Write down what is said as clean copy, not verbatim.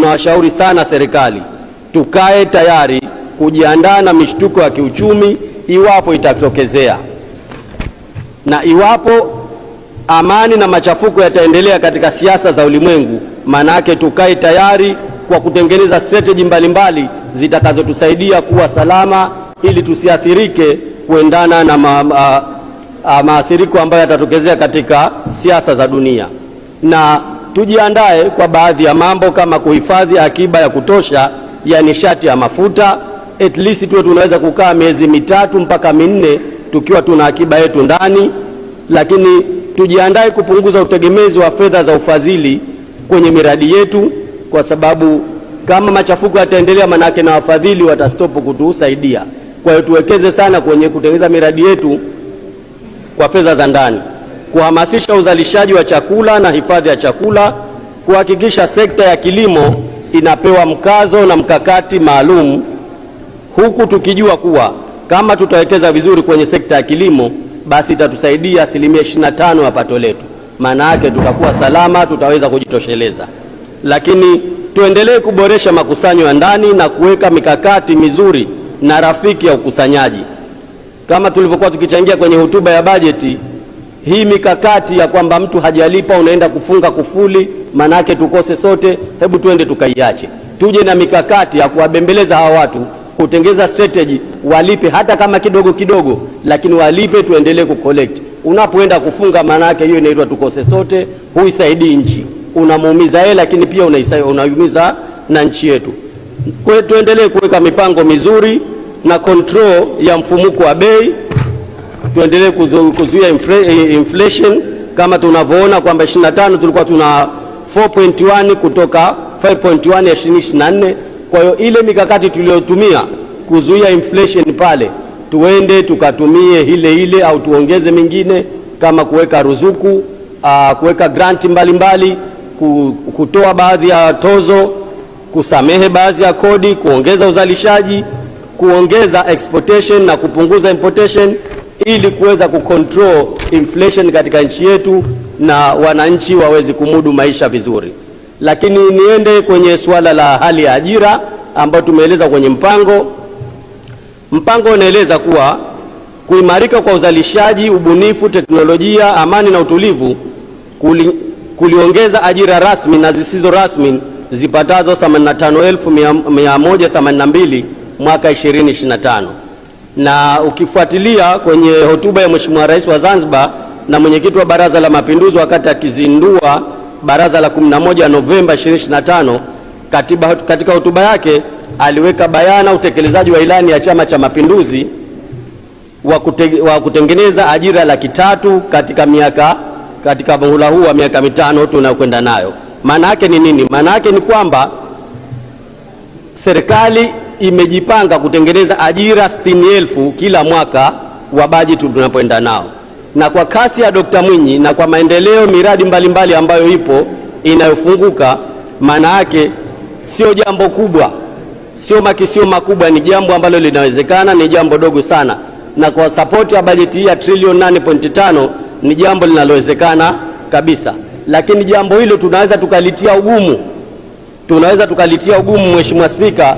tunawashauri sana serikali tukae tayari kujiandaa na mishtuko ya kiuchumi iwapo itatokezea, na iwapo amani na machafuko yataendelea katika siasa za ulimwengu, manake tukae tayari kwa kutengeneza strategy mbalimbali zitakazotusaidia kuwa salama ili tusiathirike kuendana na maathiriko ambayo yatatokezea katika siasa za dunia. Na tujiandae kwa baadhi ya mambo kama kuhifadhi akiba ya kutosha ya nishati ya mafuta. At least tuwe tunaweza kukaa miezi 3 mpaka 4 tukiwa tuna akiba yetu ndani, lakini tujiandae kupunguza utegemezi wa fedha za ufadhili kwenye miradi yetu, kwa sababu kama machafuko yataendelea, manake na wafadhili watastopu kutusaidia. Kwa hiyo tuwekeze sana kwenye kutengeneza miradi yetu kwa fedha za ndani, kuhamasisha uzalishaji wa chakula na hifadhi ya chakula, kuhakikisha sekta ya kilimo inapewa mkazo na mkakati maalum, huku tukijua kuwa kama tutawekeza vizuri kwenye sekta ya kilimo, basi itatusaidia 25% ya pato letu. Maana yake tutakuwa salama, tutaweza kujitosheleza. Lakini tuendelee kuboresha makusanyo ya ndani na kuweka mikakati mizuri na rafiki ya ukusanyaji. Kama tulivyokuwa tukichangia kwenye hotuba ya bajeti, hii mikakati ya kwamba mtu hajalipa unaenda kufunga kufuli, manake tukose sote, hebu tuende tukaiache. Tuje na mikakati ya kuwabembeleza hawa watu, kutengeza strategy, walipe hata kama kidogo kidogo, lakini walipe, tuendelee kucollect. Unapoenda kufunga, manake hiyo inaitwa tukose sote, huisaidii nchi. Unamuumiza yeye, lakini pia unaumiza na nchi yetu. Kwa hiyo tuendelee kuweka mipango mizuri na control ya mfumuko wa bei. Tuendelee kuzuia inflation kama tunavyoona kwamba 25 tulikuwa tuna 4.1 kutoka 5.1 ya 2024. Kwa hiyo ile mikakati tuliyotumia kuzuia inflation pale, tuende tukatumie ile au tuongeze mingine, kama kuweka ruzuku, kuweka granti mbalimbali, kutoa baadhi ya tozo, kusamehe baadhi ya kodi, kuongeza uzalishaji, kuongeza exportation na kupunguza importation, ili kuweza kucontrol inflation katika nchi yetu na wananchi waweze kumudu maisha vizuri. Lakini niende kwenye suala la hali ya ajira ambayo tumeeleza kwenye mpango. Mpango unaeleza kuwa kuimarika kwa uzalishaji, ubunifu, teknolojia, amani na utulivu kuliongeza ajira rasmi na zisizo rasmi zipatazo 85,182 mwaka 2025. Na ukifuatilia kwenye hotuba ya Mheshimiwa Rais wa Zanzibar na mwenyekiti wa Baraza la Mapinduzi wakati akizindua Baraza la 11 Novemba 2025, katika hotuba yake aliweka bayana utekelezaji wa ilani ya Chama cha Mapinduzi wa kutengeneza ajira 300,000 katika muhula huu wa miaka 5 tunayokwenda nayo. Maana yake ni nini? Maana yake ni kwamba serikali imejipanga kutengeneza ajira 60,000 kila mwaka wa bajeti tunapoenda nao. Na kwa kasi ya Dr. Mwinyi na kwa maendeleo miradi mbalimbali ambayo ipo inayofunguka, maana yake sio jambo kubwa, sio makisio makubwa, ni jambo ambalo linawezekana, ni jambo dogo sana. Na kwa support ya bajeti hii ya trilioni 8.5 ni jambo linalowezekana kabisa. Lakini jambo hilo tunaweza tukalitia ugumu, Mheshimiwa Spika,